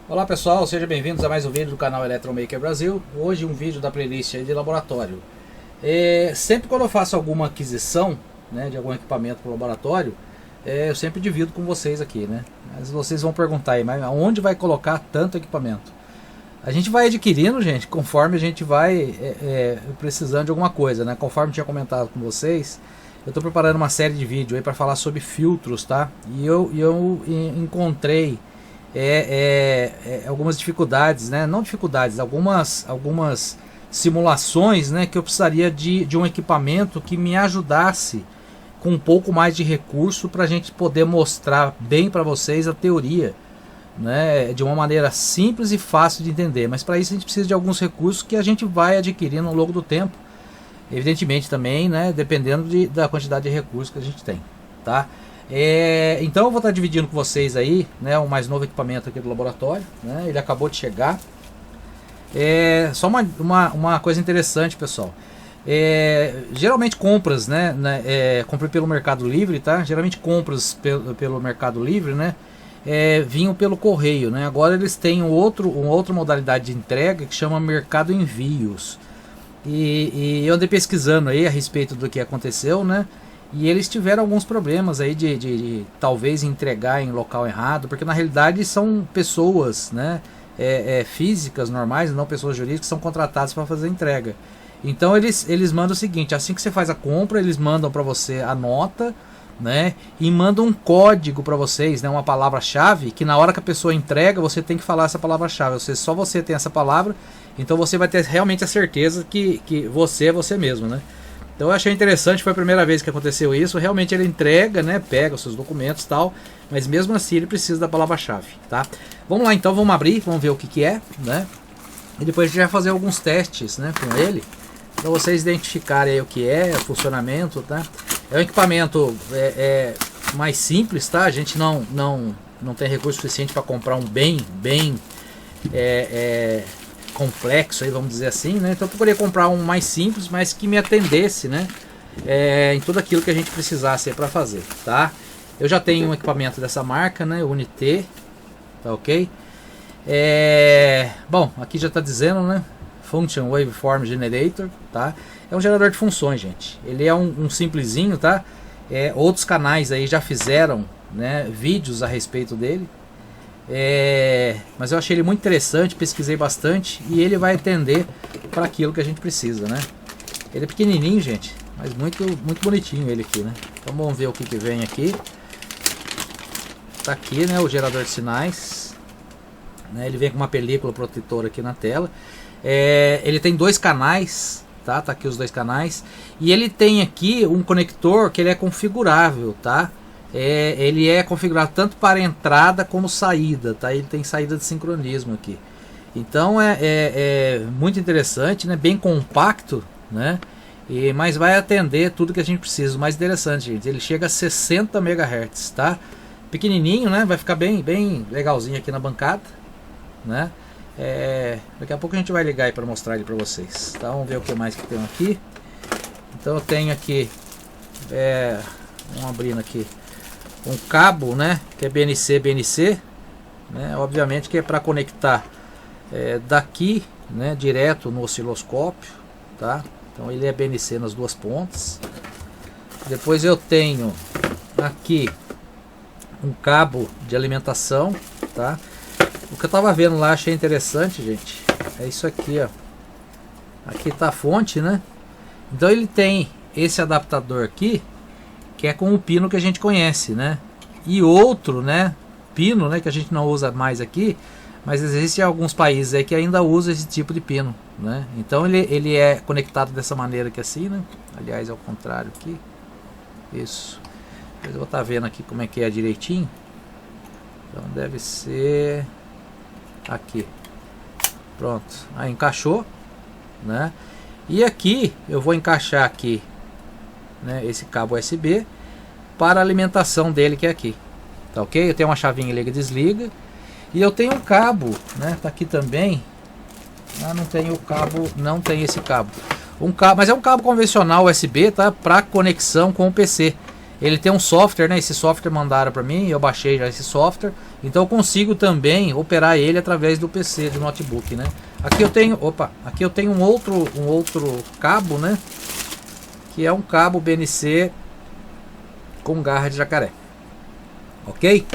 Olá pessoal, sejam bem-vindos a mais um vídeo do canal Eletromaker Brasil. Hoje um vídeo da playlist aí de laboratório. Sempre quando eu faço alguma aquisição, né, de algum equipamento para o laboratório, eu sempre divido com vocês aqui, né? Mas vocês vão perguntar aí, mas onde vai colocar tanto equipamento? A gente vai adquirindo, gente, conforme a gente vai precisando de alguma coisa, né? Conforme tinha comentado com vocês, eu estou preparando uma série de vídeos aí para falar sobre filtros, tá? E eu encontrei algumas dificuldades, né? Não dificuldades, algumas simulações, né? Que eu precisaria de um equipamento que me ajudasse com um pouco mais de recurso para a gente poder mostrar bem para vocês a teoria, né? De uma maneira simples e fácil de entender. Mas para isso a gente precisa de alguns recursos que a gente vai adquirindo ao longo do tempo, evidentemente também, né? Dependendo da quantidade de recursos que a gente tem, tá? Então eu vou estar dividindo com vocês aí, né, o mais novo equipamento aqui do laboratório, né, ele acabou de chegar. Só uma coisa interessante, pessoal. Geralmente compras, né, comprei pelo Mercado Livre, tá? Geralmente compras pelo Mercado Livre, né, vinham pelo correio, né? Agora eles têm uma outra modalidade de entrega que chama Mercado Envios. E eu andei pesquisando aí a respeito do que aconteceu, né? E eles tiveram alguns problemas aí de talvez entregar em local errado, porque na realidade são pessoas, né, físicas normais, não pessoas jurídicas, que são contratadas para fazer a entrega. Então eles mandam o seguinte: assim que você faz a compra, eles mandam para você a nota, né, e mandam um código para vocês, né, uma palavra-chave, que na hora que a pessoa entrega, você tem que falar essa palavra-chave. Só você tem essa palavra, então você vai ter realmente a certeza que você é você mesmo, né? Então eu achei interessante, foi a primeira vez que aconteceu isso. Realmente ele entrega, né, pega os seus documentos e tal, mas mesmo assim ele precisa da palavra-chave, tá? Vamos lá então, vamos abrir, vamos ver o que é, né? E depois a gente vai fazer alguns testes, né, com ele, para vocês identificarem aí o que é, o funcionamento, tá? É um equipamento mais simples, tá? A gente não tem recurso suficiente para comprar um bem complexo aí, vamos dizer assim, né? Então eu procurei comprar um mais simples, mas que me atendesse, né, em tudo aquilo que a gente precisasse para fazer, tá? Eu já tenho um equipamento dessa marca, né, Unity, tá ok? Bom, aqui já está dizendo, né, Function Waveform Generator, tá? É um gerador de funções, gente. Ele é um simplesinho, tá? Outros canais aí já fizeram, né, vídeos a respeito dele. Mas eu achei ele muito interessante, pesquisei bastante e ele vai atender para aquilo que a gente precisa, né? Ele é pequenininho, gente, mas muito bonitinho ele aqui, né? Então vamos ver o que vem aqui. Tá aqui, né, o gerador de sinais, né? Ele vem com uma película protetora aqui na tela. Ele tem dois canais, tá? Tá aqui os dois canais. E ele tem aqui um conector que ele é configurável, tá? Ele é configurado tanto para entrada como saída, tá? Ele tem saída de sincronismo aqui. Então é muito interessante, né? Bem compacto, né? Mas vai atender tudo que a gente precisa. O mais interessante, gente, ele chega a 60 MHz, tá? Pequenininho, né? Vai ficar bem legalzinho aqui na bancada, né? Daqui a pouco a gente vai ligar aí para mostrar ele para vocês, tá? Vamos ver o que mais que tem aqui. Então eu tenho aqui, vamos abrindo aqui, um cabo, né, que é BNC, né, obviamente que é para conectar daqui, né, direto no osciloscópio, tá? Então ele é BNC nas duas pontas. Depois eu tenho aqui um cabo de alimentação, tá? O que eu tava vendo lá, achei interessante, gente, é isso aqui, ó. Aqui tá a fonte, né? Então ele tem esse adaptador aqui, que é com o pino que a gente conhece, né? E outro, né, pino, né, que a gente não usa mais aqui, mas existem alguns países aí que ainda usam esse tipo de pino, né? Então ele é conectado dessa maneira aqui assim, né? Aliás, é o contrário aqui. Isso. Depois eu vou estar vendo aqui como é que é direitinho. Então deve ser aqui. Pronto. Aí encaixou, né? E aqui eu vou encaixar aqui, né, esse cabo USB para a alimentação dele, que é aqui, tá ok? Eu tenho uma chavinha liga e desliga, e eu tenho um cabo, né, tá aqui também. Não tem o cabo, não tem esse cabo. Mas é um cabo convencional USB, tá? Para conexão com o PC. Ele tem um software, né? Esse software mandaram para mim, eu baixei já esse software. Então eu consigo também operar ele através do PC, do notebook, né? Aqui eu tenho um outro cabo, né? Que é um cabo BNC com garra de jacaré. Ok?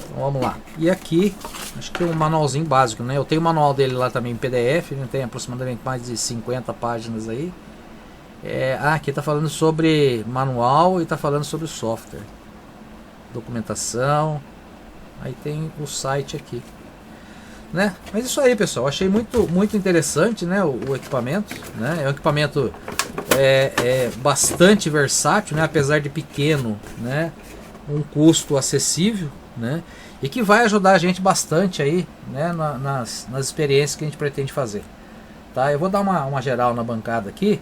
Então vamos lá. E aqui, acho que é um manualzinho básico, né? Eu tenho o manual dele lá também em PDF, né? Tem aproximadamente mais de 50 páginas aí. Aqui tá falando sobre manual e tá falando sobre software. Documentação. Aí tem o site aqui, né? Mas isso aí, pessoal, achei muito interessante, né, o equipamento, né? É um equipamento bastante versátil, né, apesar de pequeno, né? Um custo acessível, né? E que vai ajudar a gente bastante aí, né, nas experiências que a gente pretende fazer, tá? Eu vou dar uma geral na bancada aqui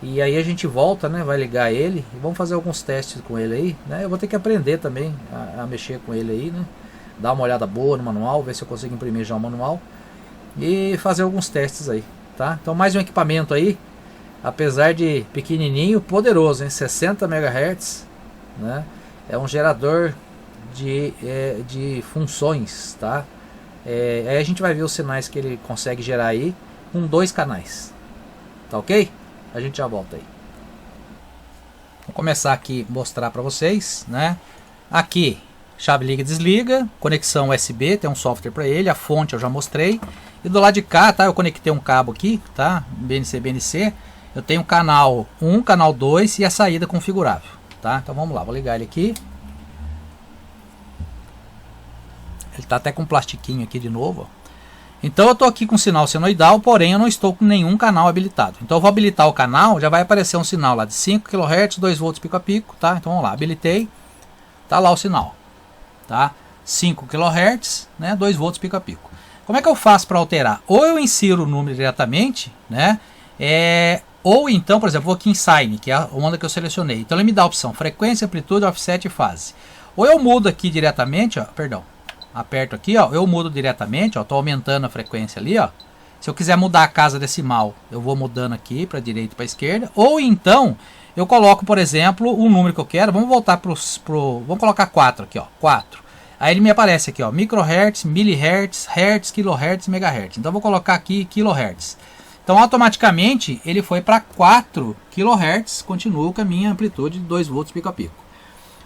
e aí a gente volta, né? Vai ligar ele e vamos fazer alguns testes com ele aí, né? Eu vou ter que aprender também a mexer com ele aí, né? Dar uma olhada boa no manual, ver se eu consigo imprimir já o manual e fazer alguns testes aí, tá? Então mais um equipamento aí, apesar de pequenininho, poderoso, hein? 60 MHz, né? É um gerador de funções, tá? Aí a gente vai ver os sinais que ele consegue gerar aí com 2 canais, tá ok? A gente já volta aí. Vou começar aqui a mostrar para vocês, né? Aqui, chave liga e desliga, conexão USB, tem um software para ele, a fonte eu já mostrei. E do lado de cá, tá? Eu conectei um cabo aqui, tá? BNC. Eu tenho canal 1, canal 2 e a saída configurável, tá? Então vamos lá, vou ligar ele aqui. Ele tá até com um plastiquinho aqui de novo, ó. Então eu tô aqui com sinal senoidal, porém eu não estou com nenhum canal habilitado. Então eu vou habilitar o canal, já vai aparecer um sinal lá de 5 kHz, 2 volts pico a pico, tá? Então vamos lá, habilitei, tá lá o sinal, tá? 5 kHz, né? 2 volts pico a pico. Como é que eu faço para alterar? Ou eu insiro o número diretamente, né? Ou então, por exemplo, vou aqui em Sine, que é a onda que eu selecionei. Então ele me dá a opção frequência, amplitude, offset e fase. Ou eu mudo aqui diretamente, ó, perdão. Aperto aqui, ó, eu mudo diretamente, ó, tô aumentando a frequência ali, ó. Se eu quiser mudar a casa decimal, eu vou mudando aqui para direita e para esquerda, ou então eu coloco, por exemplo, o número que eu quero. Vamos voltar vamos colocar 4 aqui, ó, 4. Aí ele me aparece aqui, ó, microhertz, milihertz, hertz, kilohertz, megahertz. Então eu vou colocar aqui kilohertz. Então automaticamente ele foi para 4 kHz, continua com a minha amplitude de 2 volts pico a pico.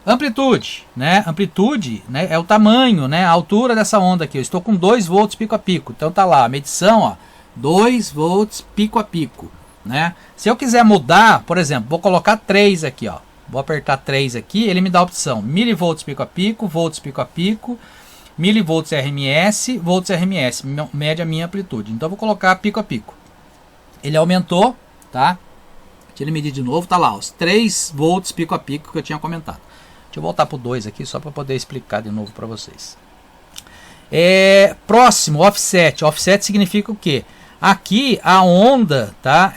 Amplitude, né? Amplitude, né, é o tamanho, né, a altura dessa onda aqui. Eu estou com 2 volts pico a pico. Então tá lá, a medição, ó, 2 volts pico a pico, né? Se eu quiser mudar, por exemplo, vou colocar 3 aqui, ó. Vou apertar 3 aqui, ele me dá a opção milivolts pico a pico, volts pico a pico, milivolts RMS, volts RMS, mede a minha amplitude. Então vou colocar pico a pico. Ele aumentou, tá? Deixa ele medir de novo, tá lá, os 3 volts pico a pico que eu tinha comentado. Deixa eu voltar para o 2 aqui, só para poder explicar de novo para vocês. Próximo, offset. Offset significa o quê? Aqui a onda, tá?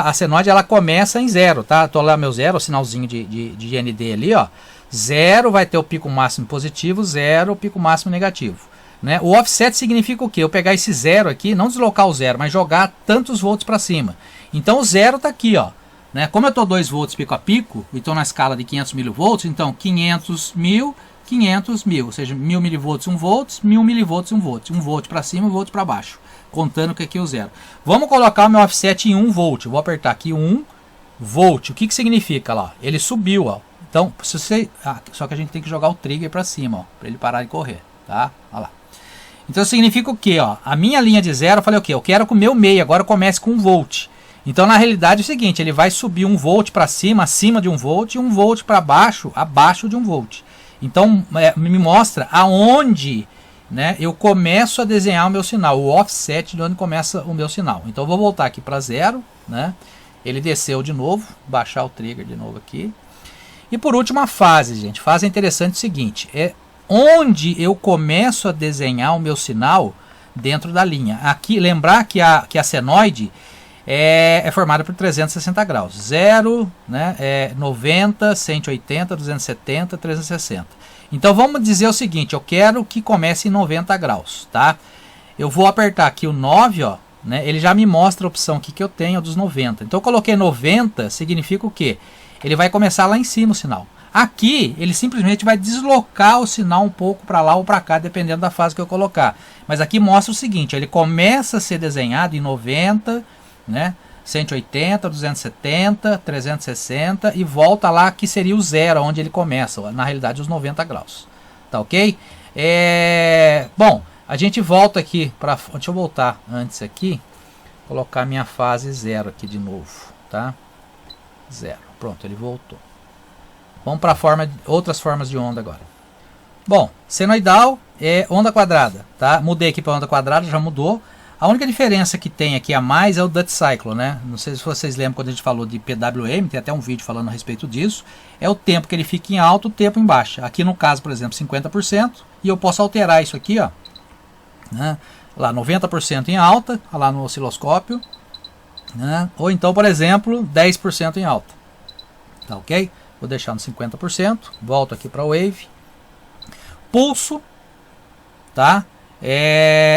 A senoide ela começa em 0, tá? Tô lá meu 0, o sinalzinho de ND ali, ó. 0 vai ter o pico máximo positivo, 0 o pico máximo negativo, né? O offset significa o quê? Eu pegar esse 0 aqui, não deslocar o 0, mas jogar tantos volts para cima. Então o 0 tá aqui, ó. Né? Como eu estou 2 volts pico a pico, e estou na escala de 500 milivolts, então 500 mil, 500 mil, ou seja, 1000 milivolts 1 volts, 1000 milivolts 1 volt, 1 volt para cima, 1 volt para baixo, contando que aqui é o 0. Vamos colocar o meu offset em 1 volt, eu vou apertar aqui 1 volt, o que significa lá? Ele subiu, ó. Então, se você, só que a gente tem que jogar o trigger para cima, ó, para ele parar de correr, tá? Olha lá. Então significa o que, ó? A minha linha de 0, eu falei o que? Eu quero que o meu meio agora comece com 1 volt. Então na realidade é o seguinte, ele vai subir 1 volt para cima, acima de 1 volt, e 1 volt para baixo, abaixo de 1 volt. Então me mostra aonde, né, eu começo a desenhar o meu sinal, o offset de onde começa o meu sinal. Então eu vou voltar aqui para 0, né? Ele desceu de novo, baixar o trigger de novo aqui. E por último a fase, gente. Fase é interessante o seguinte, é onde eu começo a desenhar o meu sinal dentro da linha. Aqui, lembrar que a senoide, é formada por 360 graus. 0, né, 90, 180, 270, 360. Então vamos dizer o seguinte, eu quero que comece em 90 graus, tá? Eu vou apertar aqui o 9, ó, né, ele já me mostra a opção aqui que eu tenho dos 90. Então eu coloquei 90, significa o quê? Ele vai começar lá em cima o sinal. Aqui ele simplesmente vai deslocar o sinal um pouco para lá ou para cá, dependendo da fase que eu colocar. Mas aqui mostra o seguinte, ele começa a ser desenhado em 90, né, 180, 270, 360 e volta lá que seria o 0, onde ele começa, na realidade os 90 graus. Tá ok? Bom, a gente volta aqui para... Deixa eu voltar antes aqui, colocar minha fase 0 aqui de novo, tá? 0, pronto, ele voltou. Vamos para outras formas de onda agora. Bom, senoidal é onda quadrada, tá? Mudei aqui para onda quadrada, já mudou. A única diferença que tem aqui a mais é o Duty Cycle, né? Não sei se vocês lembram quando a gente falou de PWM, tem até um vídeo falando a respeito disso. É o tempo que ele fica em alto, o tempo em baixa. Aqui no caso, por exemplo, 50%. E eu posso alterar isso aqui, ó. Né? Lá 90% em alta, lá no osciloscópio. Né? Ou então, por exemplo, 10% em alta. Tá ok? Vou deixar no 50%, volto aqui para Wave. Pulso, tá?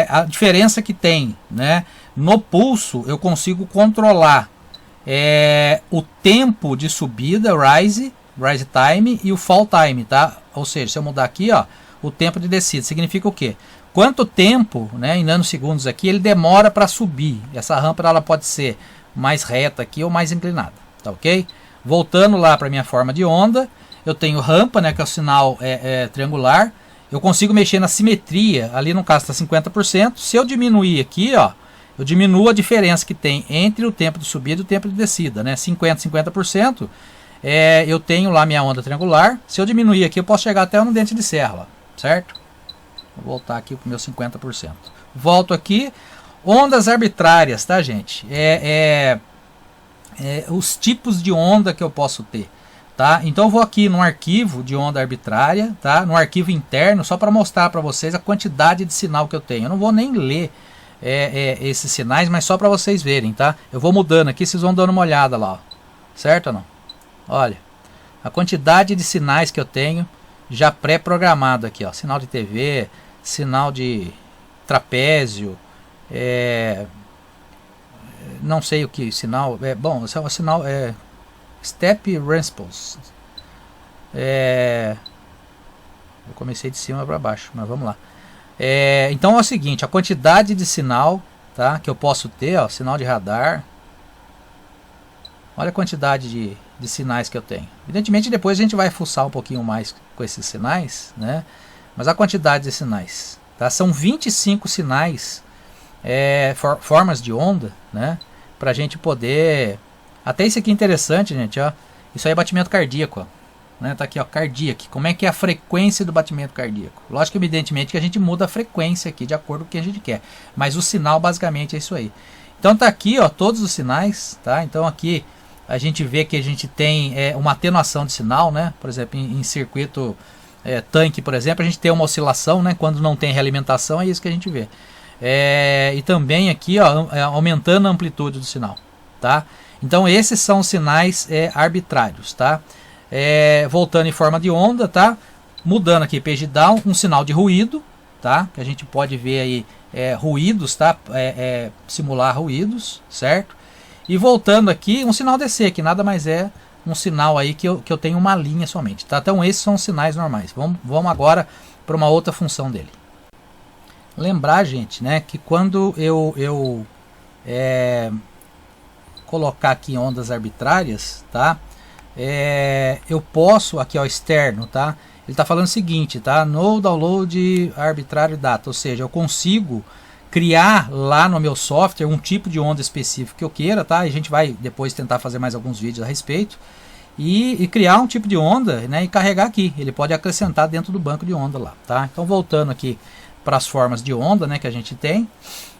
A diferença que tem, né? No pulso eu consigo controlar o tempo de subida, rise time e o fall time, tá? Ou seja, se eu mudar aqui, ó, o tempo de descida, significa o quê? Quanto tempo, né, em nanosegundos aqui, ele demora para subir. Essa rampa ela pode ser mais reta aqui ou mais inclinada, tá ok? Voltando lá para minha forma de onda, eu tenho rampa, né, que é o sinal triangular. Eu consigo mexer na simetria, ali no caso está 50%. Se eu diminuir aqui, ó, eu diminuo a diferença que tem entre o tempo de subida e o tempo de descida, né? 50%. Eu tenho lá minha onda triangular. Se eu diminuir aqui, eu posso chegar até no dente de serra, lá, certo? Vou voltar aqui para o meu 50%. Volto aqui. Ondas arbitrárias, tá, gente? Os tipos de onda que eu posso ter, tá? Então eu vou aqui no arquivo de onda arbitrária, tá? No arquivo interno, só para mostrar para vocês a quantidade de sinal que eu tenho. Eu não vou nem ler esses sinais, mas só para vocês verem, tá? Eu vou mudando aqui, vocês vão dando uma olhada lá, ó. Certo ou não? Olha, a quantidade de sinais que eu tenho já pré-programado aqui, ó. Sinal de TV, sinal de trapézio, não sei o que sinal bom, esse é o sinal step response. Eu comecei de cima para baixo, mas vamos lá. Então é o seguinte, a quantidade de sinal, tá, que eu posso ter, ó, sinal de radar. Olha a quantidade de sinais que eu tenho. Evidentemente depois a gente vai fuçar um pouquinho mais com esses sinais, né? Mas a quantidade de sinais, tá? São 25 sinais, formas de onda, né? Pra gente poder... Até isso aqui é interessante, gente, ó. Isso aí é batimento cardíaco, ó. Né? Tá aqui, ó, cardíaco. Como é que é a frequência do batimento cardíaco? Lógico, evidentemente, que a gente muda a frequência aqui de acordo com o que a gente quer. Mas o sinal basicamente é isso aí. Então tá aqui, ó, todos os sinais, tá? Então aqui a gente vê que a gente tem uma atenuação de sinal, né? Por exemplo, em circuito tanque, por exemplo, a gente tem uma oscilação, né? Quando não tem realimentação, é isso que a gente vê. E também aqui, ó, aumentando a amplitude do sinal, tá? Então esses são os sinais arbitrários, tá? Voltando em forma de onda, tá? Mudando aqui page down, um sinal de ruído, tá? Que a gente pode ver aí ruídos, tá? Simular ruídos, certo? E voltando aqui, um sinal DC, que nada mais é um sinal aí que eu tenho uma linha somente, tá? Então esses são os sinais normais. Vamos agora para uma outra função dele. Lembrar, gente, né, que quando eu colocar aqui ondas arbitrárias, tá? Eu posso, aqui ó, externo, tá? Ele está falando o seguinte, tá? No download arbitrário data, ou seja, eu consigo criar lá no meu software um tipo de onda específico que eu queira, tá? E a gente vai depois tentar fazer mais alguns vídeos a respeito e criar um tipo de onda, né? E carregar aqui. Ele pode acrescentar dentro do banco de onda lá, tá? Então voltando aqui para as formas de onda, né, que a gente tem,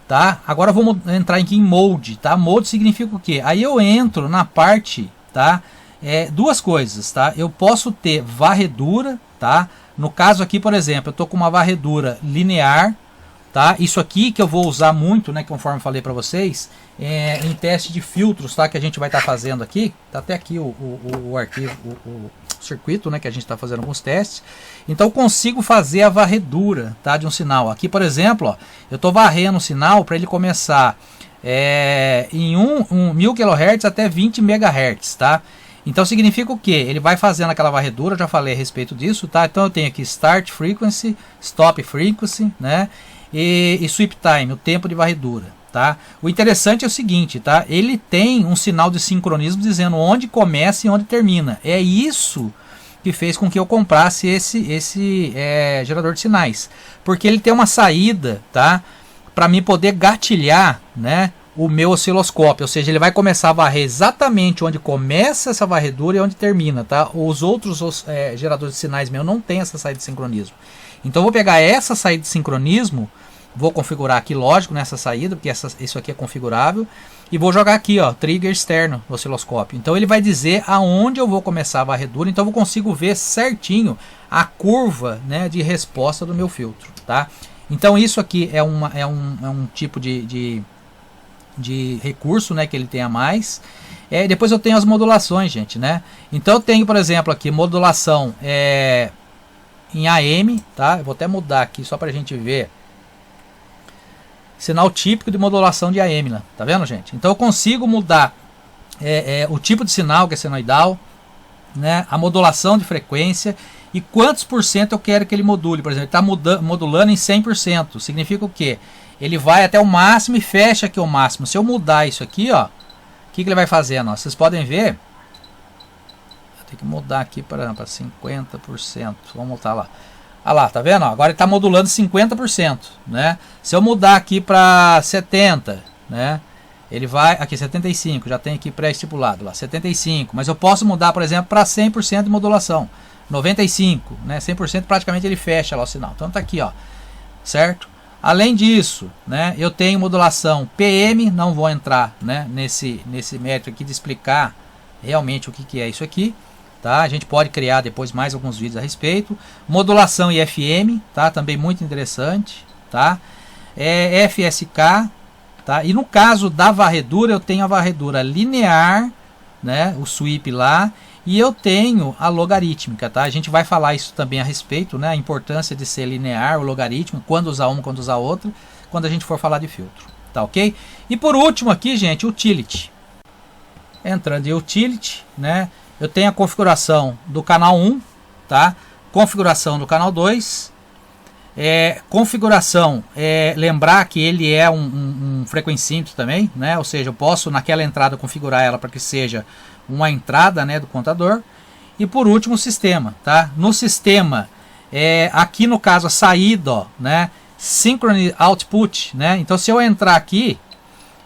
tá? Agora vamos entrar aqui em mode, tá? Mode significa o quê? Aí eu entro na parte, tá? Duas coisas, tá? Eu posso ter varredura, tá? No caso aqui, por exemplo, eu tô com uma varredura linear tá? Isso aqui que eu vou usar muito, né, conforme eu falei para vocês, em teste de filtros, tá? Que a gente vai estar fazendo aqui. Tá até aqui o arquivo, o circuito, né, que a gente está fazendo alguns testes. Então eu consigo fazer a varredura, tá, de um sinal. Aqui, por exemplo, ó, eu estou varrendo o sinal para ele começar em 1000 kHz até 20 MHz, tá? Então significa o que? Ele vai fazendo aquela varredura, eu já falei a respeito disso, tá? Então eu tenho aqui Start Frequency, Stop Frequency, né? E Sweep Time, o tempo de varredura, tá? O interessante é o seguinte, tá? Ele tem um sinal de sincronismo dizendo onde começa e onde termina. É isso que fez com que eu comprasse esse gerador de sinais, porque ele tem uma saída, tá? Para mim poder gatilhar, né, o meu osciloscópio, ou seja, ele vai começar a varrer exatamente onde começa essa varredura e onde termina, tá? Os outros geradores de sinais meus não tem essa saída de sincronismo. Então eu vou pegar essa saída de sincronismo, vou configurar aqui, lógico, nessa saída, porque isso aqui é configurável, e vou jogar aqui, ó, trigger externo no osciloscópio. Então ele vai dizer aonde eu vou começar a varredura, então eu consigo ver certinho a curva, né, de resposta do meu filtro, tá? Então isso aqui é um tipo de recurso, né, que ele tem a mais. Depois eu tenho as modulações, gente, né? Então eu tenho, por exemplo, aqui modulação em AM, tá? Eu vou até mudar aqui só para a gente ver. Sinal típico de modulação de AM, né? Tá vendo, gente? Então eu consigo mudar o tipo de sinal, que é senoidal, né? A modulação de frequência e quantos por cento eu quero que ele module. Por exemplo, ele está modulando em 100%. Significa o quê? Ele vai até o máximo e fecha aqui o máximo. Se eu mudar isso aqui, ó, o que ele vai fazendo? Ó? Vocês podem ver. Eu tenho que mudar aqui para 50%. Vamos voltar lá. Olha lá, tá vendo? Ó, agora ele está modulando 50%. Né? Se eu mudar aqui para 70%, né? Ele vai, aqui 75%, já tem aqui pré-estipulado lá, 75%. Mas eu posso mudar, por exemplo, para 100% de modulação. 95%, né? 100% praticamente ele fecha lá o sinal. Então tá aqui, ó, certo? Além disso, né, eu tenho modulação PM, não vou entrar, né, nesse método aqui de explicar realmente o que é isso aqui, tá? A gente pode criar depois mais alguns vídeos a respeito. Modulação e FM, tá? Também muito interessante, tá? FSK, tá? E no caso da varredura, eu tenho a varredura linear, né, o sweep lá. E eu tenho a logarítmica, tá? A gente vai falar isso também a respeito, né? A importância de ser linear, o logaritmo, quando usar uma, quando usar outra, quando a gente for falar de filtro, tá ok? E por último aqui, gente, utility. Entrando em utility, né? Eu tenho a configuração do canal 1, tá? Configuração do canal 2. Configuração, lembrar que ele é um frequencímetro também, né? Ou seja, eu posso naquela entrada configurar ela para que seja uma entrada, né, do contador. E por último o sistema, tá? No sistema, aqui no caso a saída, ó, né, synchrony output, né? Então se eu entrar aqui,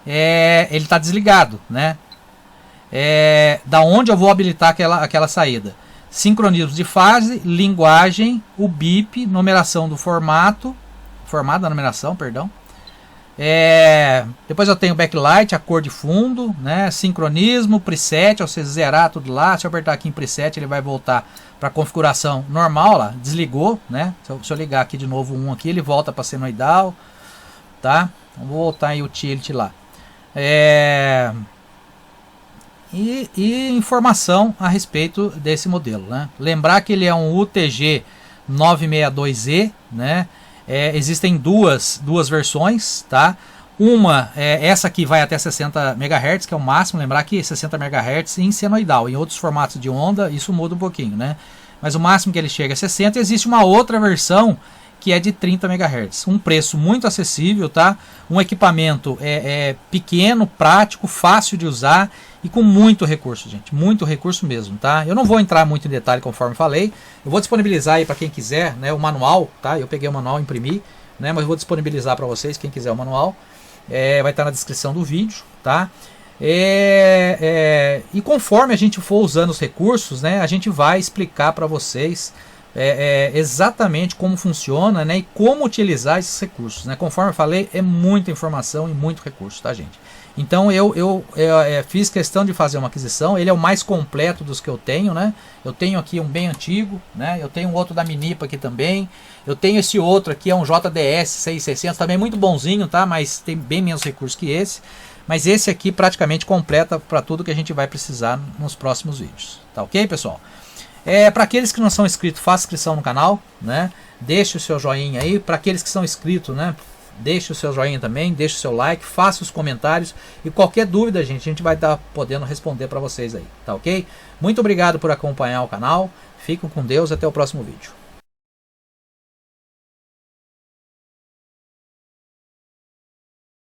ele está desligado, né? Da onde eu vou habilitar aquela saída? Sincronismo de fase, linguagem, o BIP, numeração do formato da numeração, perdão. Depois eu tenho backlight, a cor de fundo, né? Sincronismo, preset, ou seja, zerar tudo lá. Se eu apertar aqui em preset, ele vai voltar para a configuração normal lá, desligou, né? Se eu ligar aqui de novo aqui, ele volta para senoidal, tá? Então, vou voltar em utility lá. E informação a respeito desse modelo, né? Lembrar que ele é um UTG 962E, né? Existem duas versões, tá? Uma, essa aqui vai até 60 MHz, que é o máximo. Lembrar que 60 MHz em senoidal. Em outros formatos de onda, isso muda um pouquinho, né? Mas o máximo que ele chega é 60. Existe uma outra versão que é de 30 MHz. Um preço muito acessível, tá? Um equipamento pequeno, prático, fácil de usar e com muito recurso, gente. Muito recurso mesmo, tá? Eu não vou entrar muito em detalhe conforme falei. Eu vou disponibilizar aí para quem quiser, né, o manual, tá? Eu peguei o manual, imprimi, né? Mas eu vou disponibilizar para vocês, quem quiser o manual. Vai estar na descrição do vídeo, tá? E conforme a gente for usando os recursos, né, a gente vai explicar para vocês exatamente como funciona, né, e como utilizar esses recursos, né? Conforme eu falei, é muita informação e muito recurso, tá, gente? Então eu fiz questão de fazer uma aquisição. Ele é o mais completo dos que eu tenho, né? Eu tenho aqui um bem antigo, né? Eu tenho um outro da Minipa aqui também. Eu tenho esse outro aqui, é um JDS 6600, também muito bonzinho, tá? Mas tem bem menos recursos que esse. Mas esse aqui praticamente completa para tudo que a gente vai precisar nos próximos vídeos. Tá ok, pessoal? Para aqueles que não são inscritos, faça inscrição no canal, né? Deixe o seu joinha aí. Para aqueles que são inscritos, né? Deixe o seu joinha também, deixe o seu like, faça os comentários e qualquer dúvida, gente, a gente vai estar podendo responder para vocês aí, tá ok? Muito obrigado por acompanhar o canal, fiquem com Deus, até o próximo vídeo.